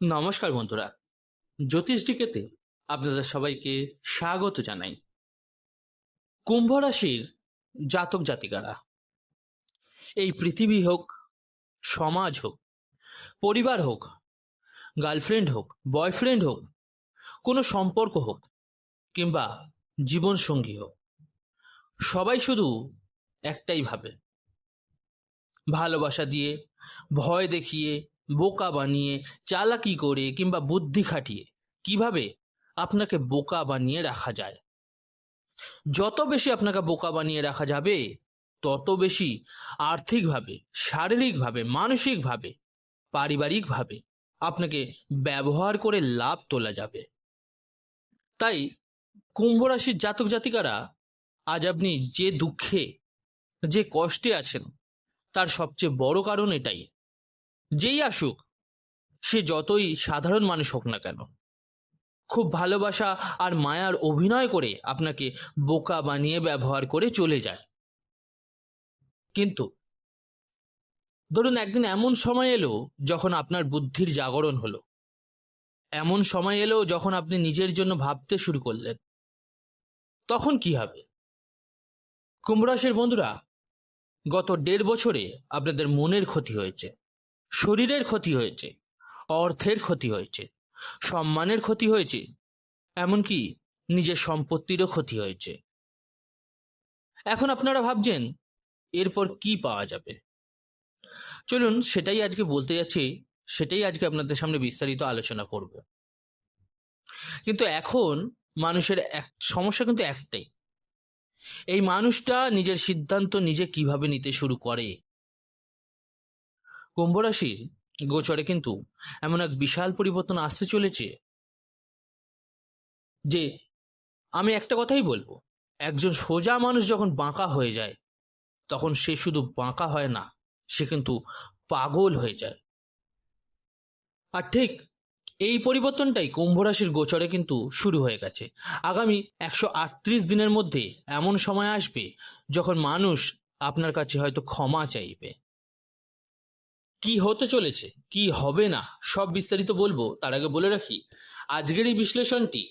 নমস্কার বন্ধুরা, জ্যোতিষ ডিকেতে আপনাদের সবাইকে স্বাগত জানাই। কুম্ভ রাশির জাতক জাতিকারা, এই পৃথিবী হোক, সমাজ হোক, পরিবার হোক, গার্লফ্রেন্ড হোক, বয়ফ্রেন্ড হোক, কোনো সম্পর্ক হোক কিংবা জীবনসঙ্গী হোক, সবাই শুধু একটাই ভাবে, ভালোবাসা দিয়ে, ভয় দেখিয়ে, বোকা বানিয়ে, চালাকি করে কিংবা বুদ্ধি খাটিয়ে কিভাবে আপনাকে বোকা বানিয়ে রাখা যায়। যত বেশি আপনাকে বোকা বানিয়ে রাখা যাবে, তত বেশি আর্থিকভাবে, শারীরিকভাবে, মানসিকভাবে, পারিবারিকভাবে আপনাকে ব্যবহার করে লাভ তোলা যাবে। তাই কুম্ভ রাশির জাতক জাতিকারা, আজ আপনি যে দুঃখে, যে কষ্টে আছেন, তার সবচেয়ে বড় কারণ এটাই। যেই আসুক, সে যতই সাধারণ মানুষ হোক না কেন, খুব ভালোবাসা আর মায়ার অভিনয় করে আপনাকে বোকা বানিয়ে ব্যবহার করে চলে যায়। কিন্তু ধরুন, একদিন এমন সময় এলো যখন আপনার বুদ্ধির জাগরণ হলো, এমন সময় এলো যখন আপনি নিজের জন্য ভাবতে শুরু করলেন, তখন কি হবে? কুম্ভ রাশির বন্ধুরা, গত 1.5 বছরে আপনাদের মনের ক্ষতি হয়েছে, শরীরের ক্ষতি হয়েছে, অর্থের ক্ষতি হয়েছে, সম্মানের ক্ষতি হয়েছে, এমনকি নিজের সম্পত্তিরও ক্ষতি হয়েছে। এখন আপনারা ভাবছেন এরপর কি পাওয়া যাবে। চলুন সেটাই আজকে বলতে যাচ্ছি, সেটাই আজকে আপনাদের সামনে বিস্তারিত আলোচনা করব। কিন্তু এখন মানুষের সমস্যা কিন্তু একটাই, এই মানুষটা নিজের সিদ্ধান্ত নিজে কিভাবে নিতে শুরু করে। কুম্ভ রাশির গোচরে কিন্তু এমন এক বিশাল পরিবর্তন আসতে চলেছে যে আমি একটা কথাই বলবো, একজন সোজা মানুষ যখন বাঁকা হয়ে যায়, তখন সে শুধু বাঁকা হয় না, সে কিন্তু পাগল হয়ে যায়। আর ঠিক এই পরিবর্তনটাই কুম্ভ রাশির গোচরে কিন্তু শুরু হয়ে গেছে। আগামী 138 দিনের মধ্যে এমন সময় আসবে যখন মানুষ আপনার কাছে হয়তো ক্ষমা চাইবে। কি হতে চলেছে, কি হবে না, সব বিস্তারিত বলবো। তার আগে বলে রাখি, আজকের এই বিশ্লেষণটি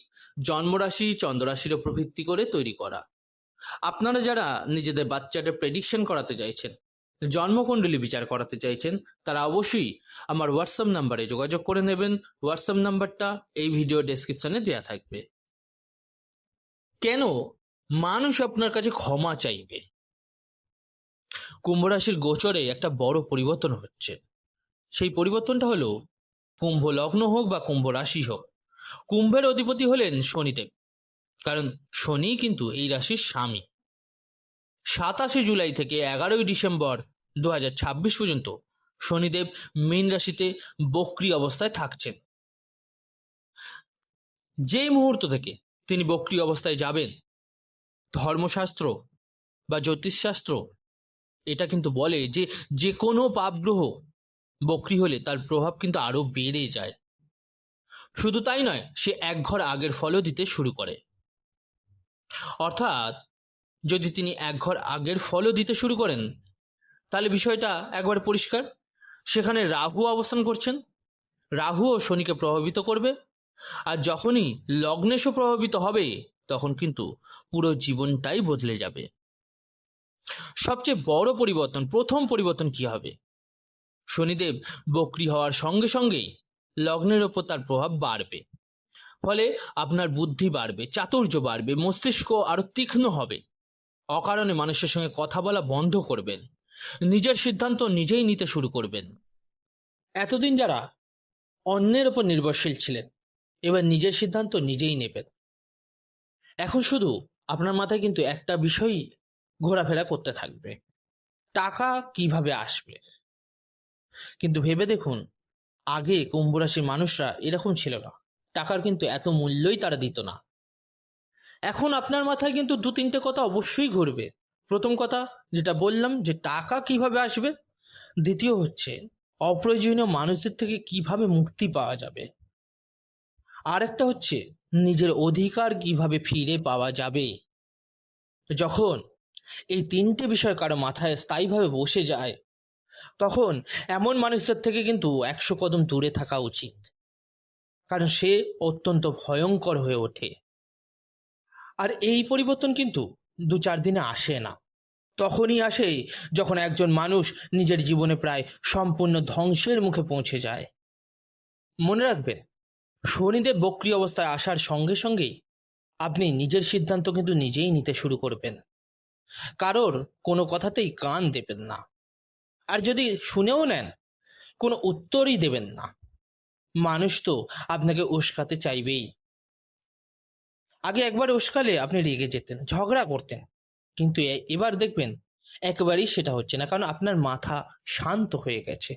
জন্মরাশি, চন্দ্ররাশির উপর ভিত্তি করে তৈরি করা। আপনারা যারা নিজেদের বাচ্চাদের প্রেডিকশন করাতে চাইছেন, জন্মকুণ্ডলী বিচার করাতে চাইছেন, তারা অবশ্যই আমার হোয়াটসঅ্যাপ নাম্বারে যোগাযোগ করে নেবেন। হোয়াটসঅ্যাপ নাম্বারটা এই ভিডিও ডেসক্রিপশনে দেওয়া থাকবে। কেন মানুষ আপনার কাছে ক্ষমা চাইবে? কুম্ভ রাশির গোচরে একটা বড় পরিবর্তন হচ্ছে। সেই পরিবর্তনটা হলো, কুম্ভ লগ্ন হোক বা কুম্ভ রাশি হোক, কুম্ভের অধিপতি হলেন শনিদেব। কারণ শনি কিন্তু এই রাশির স্বামী। 27 জুলাই থেকে 11 ডিসেম্বর 2026 পর্যন্ত শনিদেব মীন রাশিতে বক্রী অবস্থায় থাকছেন। যেই মুহূর্ত থেকে তিনি বক্রী অবস্থায় যাবেন, ধর্মশাস্ত্র বা জ্যোতিষশাস্ত্র এটা কিন্তু বলে যে যে কোনো পাপগ্রহ বক্রী হলে তার প্রভাব কিন্তু আরো বেড়ে যায়। শুধু তাই নয়, সে এক ঘর আগের ফলও দিতে শুরু করে। অর্থাৎ যদি তিনি এক ঘর আগের ফলও দিতে শুরু করেন, তাহলে বিষয়টা একবার পরিষ্কার। সেখানে রাহু অবস্থান করছেন, রাহুও শনিকে প্রভাবিত করবে। আর যখনই লগ্নেশও প্রভাবিত হবে, তখন কিন্তু পুরো জীবনটাই বদলে যাবে। সবচেয়ে বড় পরিবর্তন, প্রথম পরিবর্তন কি হবে? শনিদেব বক্রী হওয়ার সঙ্গে সঙ্গেই লগ্নের ওপর তার প্রভাব বাড়বে। ফলে আপনার বুদ্ধি বাড়বে, চাতুর্য বাড়বে, মস্তিষ্ক আরো তীক্ষ্ণ হবে। অকারণে মানুষের সঙ্গে কথা বলা বন্ধ করবেন, নিজের সিদ্ধান্ত নিজেই নিতে শুরু করবেন। এতদিন যারা অন্যের ওপর নির্ভরশীল ছিলেন, এবার নিজের সিদ্ধান্ত নিজেই নেবেন। এখন শুধু আপনার মাথায় কিন্তু একটা বিষয়ই ঘোরাফেরা করতে থাকবে, টাকা কিভাবে আসবে। কিন্তু ভেবে দেখুন, আগে কুম্ভ রাশির মানুষরা এরকম ছিল না, টাকার কিন্তু এত মূল্যই তারা দিত না। এখন আপনার মাথায় কিন্তু 2-3টে কথা অবশ্যই ঘুরবে। প্রথম কথা যেটা বললাম, যে টাকা কিভাবে আসবে। দ্বিতীয় হচ্ছে অপ্রয়োজনীয় মানুষদের থেকে কিভাবে মুক্তি পাওয়া যাবে। আর একটা হচ্ছে নিজের অধিকার কিভাবে ফিরে পাওয়া যাবে। যখন এই 3টে বিষয় কারো মাথায় স্থায়ীভাবে বসে যায়, তখন এমন মানুষদের থেকে কিন্তু 100 কদম দূরে থাকা উচিত। কারণ সে অত্যন্ত ভয়ঙ্কর হয়ে ওঠে। আর এই পরিবর্তন কিন্তু 2-4 দিনে আসে না। তখনই আসে যখন একজন মানুষ নিজের জীবনে প্রায় সম্পূর্ণ ধ্বংসের মুখে পৌঁছে যায়। মনে রাখবেন, শনিদেব বক্রী অবস্থায় আসার সঙ্গে সঙ্গেই আপনি নিজের সিদ্ধান্ত কিন্তু নিজেই নিতে শুরু করবেন। কারোর কোনো কথাতেই কান দেবেন না। আর যদি শুনেও নেন, কোনো উত্তরই দেবেন না। মানুষ তো আপনাকে উস্কাতে চাইবেই। আগে একবার উস্কালে আপনি রেগে যেতেন, ঝগড়া করতেন, কিন্তু এবার দেখবেন একেবারেই সেটা হচ্ছে না, কারণ আপনার মাথা শান্ত হয়ে গেছে।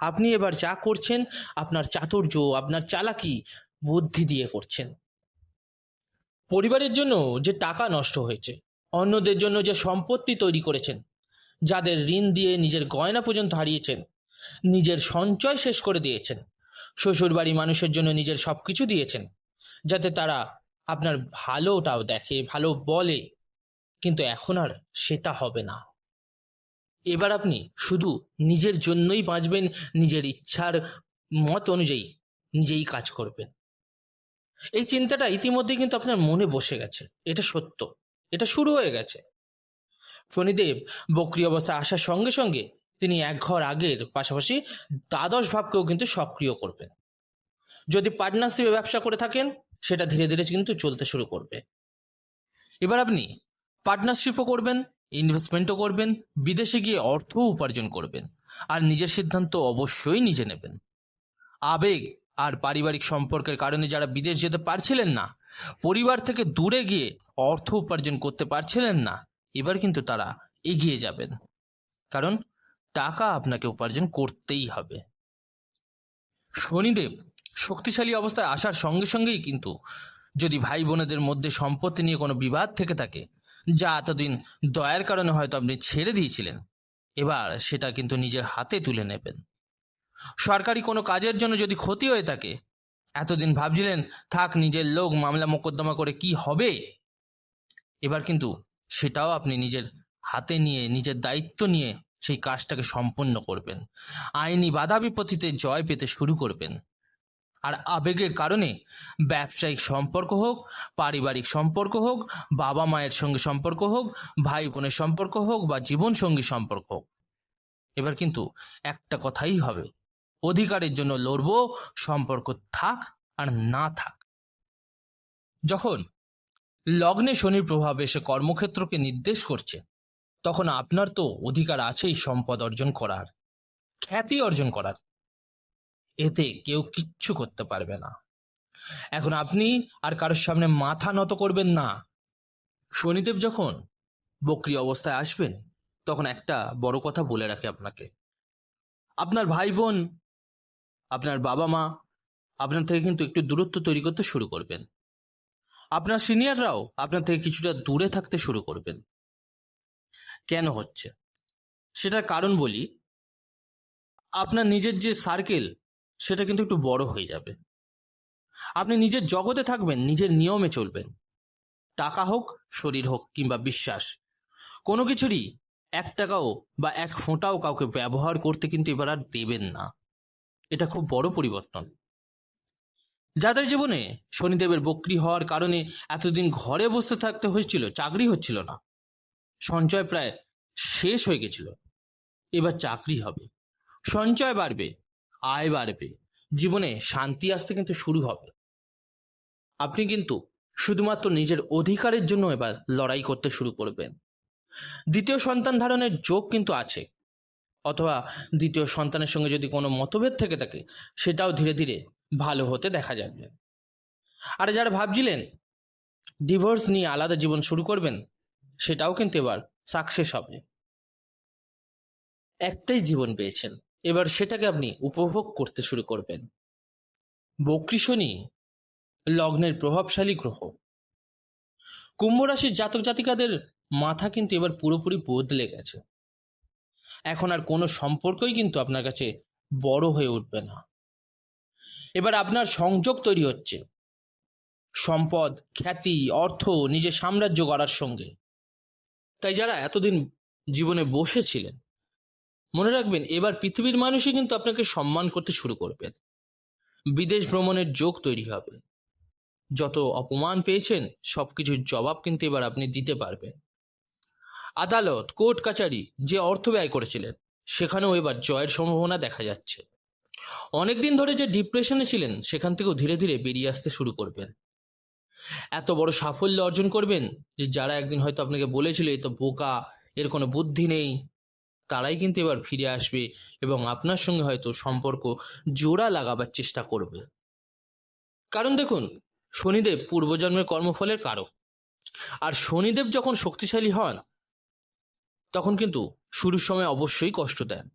আপনি এবার যা করছেন আপনার চাতুর্য, আপনার চালাকি বুদ্ধি দিয়ে করছেন। পরিবারের জন্য যে টাকা নষ্ট হয়েছে, অন্যদের জন্য যে সম্পত্তি তৈরি করেছেন, যাদের ঋণ দিয়ে নিজের গয়না পর্যন্ত হারিয়েছেন, নিজের সঞ্চয় শেষ করে দিয়েছেন, শ্বশুরবাড়ি মানুষের জন্য নিজের সব কিছু দিয়েছেন যাতে তারা আপনার ভালোটাও দেখে, ভালো বলে, কিন্তু এখন আর সেটা হবে না। এবার আপনি শুধু নিজের জন্যই বাঁচবেন, নিজের ইচ্ছার মত অনুযায়ী নিজেই কাজ করবেন। এই চিন্তাটা ইতিমধ্যেই কিন্তু আপনার মনে বসে গেছে, এটা সত্য, এটা শুরু হয়ে গেছে। শনিদেব বক্রী অবস্থায় আসার সঙ্গে সঙ্গে তিনি এক ঘর আগের পাশাপাশি দ্বাদশ ভাবকেও কিন্তু সক্রিয় করবেন। যদি পার্টনারশিপে ব্যবসা করে থাকেন, সেটা ধীরে ধীরে কিন্তু চলতে শুরু করবে। এবার আপনি পার্টনারশিপও করবেন, ইনভেস্টমেন্টও করবেন, বিদেশে গিয়ে অর্থ উপার্জন করবেন, আর নিজের সিদ্ধান্ত অবশ্যই নিজে নেবেন। আবেগ আর পারিবারিক সম্পর্কের কারণে যারা বিদেশ যেতে পারছিলেন না, পরিবার থেকে দূরে গিয়ে অর্থ উপার্জন করতে পারছিলেন না, এবার কিন্তু তারা এগিয়ে যাবেন, কারণ টাকা আপনাকে উপার্জন করতেই হবে। শনিদেব শক্তিশালী অবস্থায় আসার সঙ্গে সঙ্গেই কিন্তু যদি ভাই বোনেদের মধ্যে সম্পত্তি নিয়ে কোনো বিবাদ থেকে থাকে, যা এতদিন দয়ার কারণে হয়তো আপনি ছেড়ে দিয়েছিলেন, এবার সেটা কিন্তু নিজের হাতে তুলে নেবেন। সরকারি কোনো কাজের জন্য যদি ক্ষতি হয়ে থাকে, এতদিন ভাবছিলেন থাক নিজের লোক, মামলা মোকদ্দমা করে কি হবে, এবার কিন্তু সেটাও আপনি নিজের হাতে নিয়ে, নিজের দায়িত্ব নিয়ে সেই কাজটাকে সম্পন্ন করবেন। আইনি বাধা বিপত্তিতে জয় পেতে শুরু করবেন। আর আবেগের কারণে ব্যবসায়িক সম্পর্ক হোক, পারিবারিক সম্পর্ক হোক, বাবা মায়ের সঙ্গে সম্পর্ক হোক, ভাই বোনের সম্পর্ক হোক, বা জীবনসঙ্গী সম্পর্ক হোক, এবার কিন্তু একটা কথাই হবে, অধিকারের জন্য লড়বো, সম্পর্ক থাক আর না থাক। যখন লগ্নে শনির প্রভাব এসে কর্মক্ষেত্রকে নির্দেশ করছে, তখন আপনার তো অধিকার আছেই সম্পদ অর্জন করার, খ্যাতি অর্জন করার। এতে কেউ কিচ্ছু করতে পারবে না। এখন আপনি আর কারোর সামনে মাথা নত করবেন না। শনিদেব যখন বক্রী অবস্থায় আসবেন, তখন একটা বড় কথা বলে রাখি আপনাকে, আপনার ভাই বোন, আপনার বাবা মা আপনার থেকে কিন্তু একটু দূরত্ব তৈরি করতে শুরু করবেন। আপনার সিনিয়ররাও আপনার থেকে কিছুটা দূরে থাকতে শুরু করবেন। কেন হচ্ছে সেটার কারণ বলি, আপনার নিজের যে সার্কেল, সেটা কিন্তু একটু বড় হয়ে যাবে। আপনি নিজের জগতে থাকবেন, নিজের নিয়মে চলবেন। টাকা হোক, শরীর হোক, কিংবা বিশ্বাস, কোনো কিছুরই 1 টাকাও বা 1 ফোঁটাও কাউকে ব্যবহার করতে কিন্তু এবার আর দেবেন না। এটা খুব বড় পরিবর্তন। যাদের জীবনে শনিদেবের বক্রী হওয়ার কারণে এতদিন ঘরে বসে থাকতে হয়েছিল, চাকরি হচ্ছিল না, সঞ্চয় প্রায় শেষ হয়ে গেছিল, এবার চাকরি হবে, সঞ্চয় বাড়বে, আয় বাড়বে, জীবনে শান্তি আসতে কিন্তু শুরু হবে। আপনি কিন্তু শুধুমাত্র নিজের অধিকারের জন্য এবার লড়াই করতে শুরু করবেন। দ্বিতীয় সন্তান ধারণের যোগ কিন্তু আছে, অথবা দ্বিতীয় সন্তানের সঙ্গে যদি কোনো মতভেদ থেকে থাকে, সেটাও ধীরে ধীরে ভালো হতে দেখা যাবে। আর যারা ভাবছিলেন ডিভোর্স নিয়ে আলাদা জীবন শুরু করবেন, সেটাও কিন্তু এবার সাকসেস হবে। একটাই জীবন পেয়েছেন, এবার সেটাকে আপনি উপভোগ করতে শুরু করবেন। বক্রী শনি লগ্নের প্রভাবশালী গ্রহ। কুম্ভ রাশির জাতক জাতিকাদের মাথা কিন্তু এবার পুরোপুরি বদলে গেছে। এখন আর কোনো সম্পর্কই কিন্তু আপনার কাছে বড় হয়ে উঠবে না। এবার আপনার সংযোগ তৈরি হচ্ছে সম্পদ, খ্যাতি, অর্থ, নিজের সাম্রাজ্য গড়ার সঙ্গে। তাই যারা এতদিন জীবনে বসেছিলেন, মনে রাখবেন এবার পৃথিবীর মানুষই কিন্তু আপনাকে সম্মান করতে শুরু করবেন। বিদেশ ভ্রমণের যোগ তৈরি হবে। যত অপমান পেয়েছেন সব কিছুর জবাব কিন্তু এবার আপনি দিতে পারবেন। আদালত, কোর্ট কাচারি যে অর্থ ব্যয় করেছিলেন সেখানেও এবার জয়ের সম্ভাবনা দেখা যাচ্ছে। অনেকদিন ধরে যে ডিপ্রেশনে ছিলেন সেখান থেকেও ধীরে ধীরে বেরিয়ে আসতে শুরু করবেন। এত বড় সাফল্য অর্জন করবেন যে যারা একদিন হয়তো আপনাকে বলেছিল এ তো বোকা, এর কোনো বুদ্ধি নেই, তারাই কিন্তু এবার ফিরে আসবে এবং আপনার সঙ্গে হয়তো সম্পর্ক জোড়া লাগাবার চেষ্টা করবে। কারণ দেখুন, শনিদেব পূর্বজন্মের কর্মফলের কারক, আর শনিদেব যখন শক্তিশালী হন তখন কিন্তু শুরুর সময় অবশ্যই কষ্ট দেন।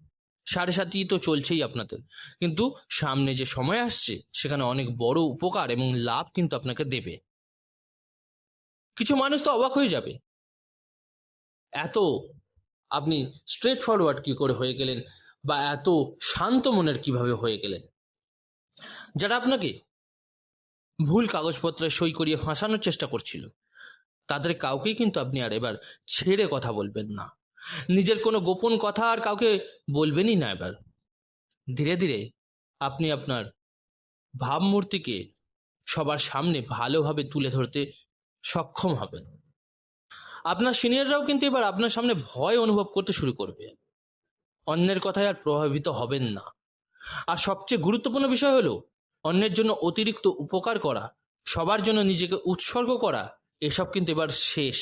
7.5 তো চলছেই আপনাদের, কিন্তু সামনে যে সময় আসছে সেখানে অনেক বড় উপকার এবং লাভ কিন্তু আপনাকে দেবে। কিছু মানুষ তো অবাক হয়ে যাবে, এত আপনি স্ট্রেট ফরওয়ার্ড কি করে হয়ে গেলেন, বা এত শান্ত মনের কিভাবে হয়ে গেলেন। যারা আপনাকে ভুল কাগজপত্রে সই করিয়ে ফাঁসানোর চেষ্টা করছিল তাদের কাউকেই কিন্তু আপনি আর এবার ছেড়ে কথা বলবেন না। নিজের কোনো গোপন কথা আর কাউকে বলবেনই না। এবার ধীরে ধীরে আপনি আপনার ভাবমূর্তিকে সবার সামনে ভালোভাবে তুলে ধরতে সক্ষম হবেন। আপনার সিনিয়ররাও কিন্তু এবার আপনার সামনে ভয় অনুভব করতে শুরু করবে। অন্যের কথায় আর প্রভাবিত হবেন না। আর সবচেয়ে গুরুত্বপূর্ণ বিষয় হলো, অন্যের জন্য অতিরিক্ত উপকার করা, সবার জন্য নিজেকে উৎসর্গ করা, এসব কিন্তু এবার শেষ।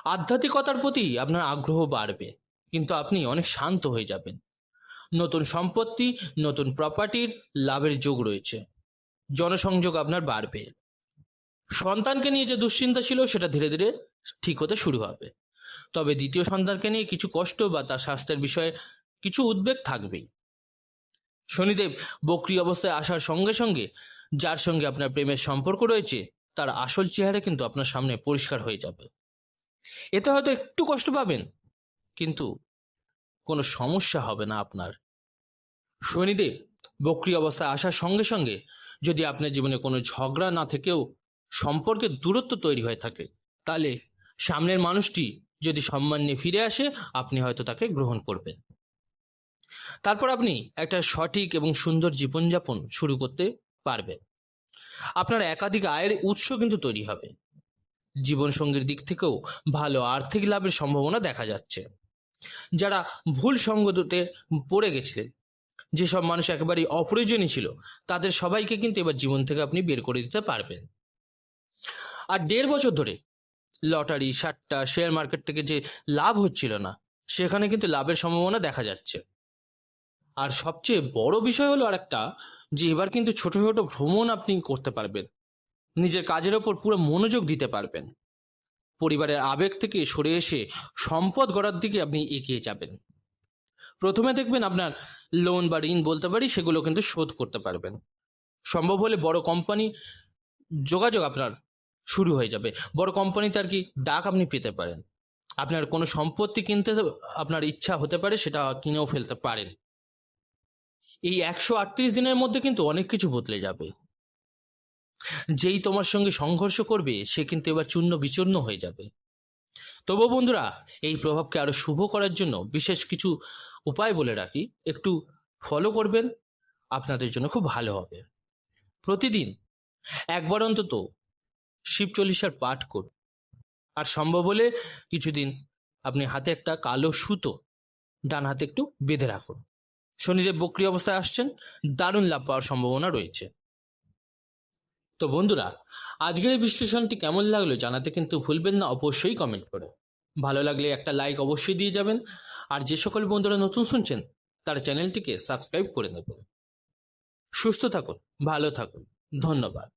আধ্যাত্মিকতার প্রতি আপনার আগ্রহ বাড়বে, কিন্তু আপনি অনেক শান্ত হয়ে যাবেন। নতুন সম্পত্তি, নতুন প্রপার্টির লাভের যোগ রয়েছে। জনসংযোগ আপনার বাড়বে। সন্তানকে নিয়ে যে দুশ্চিন্তা ছিল সেটা ধীরে ধীরে ঠিক হতে শুরু হবে। তবে দ্বিতীয় সন্তানকে নিয়ে কিছু কষ্ট বা তার স্বাস্থ্যের বিষয়ে কিছু উদ্বেগ থাকবেই। শনিদেব বক্রী অবস্থায় আসার সঙ্গে সঙ্গে যার সঙ্গে আপনার প্রেমের সম্পর্ক রয়েছে তার আসল চেহারা কিন্তু আপনার সামনে পরিষ্কার হয়ে যাবে। এতে হয়তো একটু কষ্ট পাবেন, কিন্তু কোনো সমস্যা হবে না আপনার। শনিদেব বক্রী অবস্থায় আসার সঙ্গে সঙ্গে যদি আপনার জীবনে কোনো ঝগড়া না থেকেও সম্পর্কের দূরত্ব তৈরি হয়ে থাকে, তাহলে সামনের মানুষটি যদি সম্মান নিয়ে ফিরে আসে আপনি হয়তো তাকে গ্রহণ করবেন। তারপর আপনি একটা সঠিক এবং সুন্দর জীবনযাপন শুরু করতে পারবেন। আপনার একাধিক আয়ের উৎস কিন্তু তৈরি হবে। জীবনসঙ্গীর দিক থেকেও ভালো আর্থিক লাভের সম্ভাবনা দেখা যাচ্ছে। যারা ভুল সঙ্গতে পড়ে গেছিলেন, যেসব মানুষ একেবারেই অপ্রয়োজনীয় ছিল, তাদের সবাইকে কিন্তু এবার জীবন থেকে আপনি বের করে দিতে পারবেন। আর 1.5 বছর ধরে লটারি, সাট্টা, শেয়ার মার্কেট থেকে যে লাভ হচ্ছিল না, সেখানে কিন্তু লাভের সম্ভাবনা দেখা যাচ্ছে। আর সবচেয়ে বড় বিষয় হলো আরেকটা, যে এবার কিন্তু ছোট ছোট ভ্রমণ আপনি করতে পারবেন। নিজের কাজের ওপর পুরো মনোযোগ দিতে পারবেন। পরিবারের আবেগ থেকে সরে এসে সম্পদ গড়ার দিকে আপনি এগিয়ে যাবেন। প্রথমে দেখবেন আপনার লোন বা ঋণ বলতে পারি, সেগুলো কিন্তু শোধ করতে পারবেন। সম্ভব হলে বড় কোম্পানি যোগাযোগ আপনার শুরু হয়ে যাবে। বড় কোম্পানিতে আর কি ডাক আপনি পেতে পারেন। আপনার কোনো সম্পত্তি কিনতে আপনার ইচ্ছা হতে পারে, সেটা কিনেও ফেলতে পারেন। এই 138 দিনের মধ্যে কিন্তু অনেক কিছু বদলে যাবে। যেই তোমার সঙ্গে সংঘর্ষ করবে সে কিন্তু এবার চূর্ণ বিচূর্ণ হয়ে যাবে। তবুও বন্ধুরা, এই প্রভাবকে আরো শুভ করার জন্য বিশেষ কিছু উপায় বলে রাখি, একটু ফলো করবেন, আপনাদের জন্য খুব ভালো হবে। প্রতিদিন একবার অন্তত শিব চল্লিশার পাঠ করুন। আর সম্ভব হলে কিছুদিন আপনি হাতে একটা কালো সুতো ডান হাতে একটু বেঁধে রাখুন। শনিদেব বক্রী অবস্থায় আসছেন, দারুণ লাভ পাওয়ার সম্ভাবনা রয়েছে। তো বন্ধুরা, আজকের এই বিশ্লেষণটি কেমন লাগলো জানাতে কিন্তু ভুলবেন না, অবশ্যই কমেন্ট করে। ভালো লাগলে একটা লাইক অবশ্যই দিয়ে যাবেন। আর যে সকল বন্ধুরা নতুন শুনছেন তারা চ্যানেলটিকে সাবস্ক্রাইব করে নেবেন। সুস্থ থাকুন, ভালো থাকুন, ধন্যবাদ।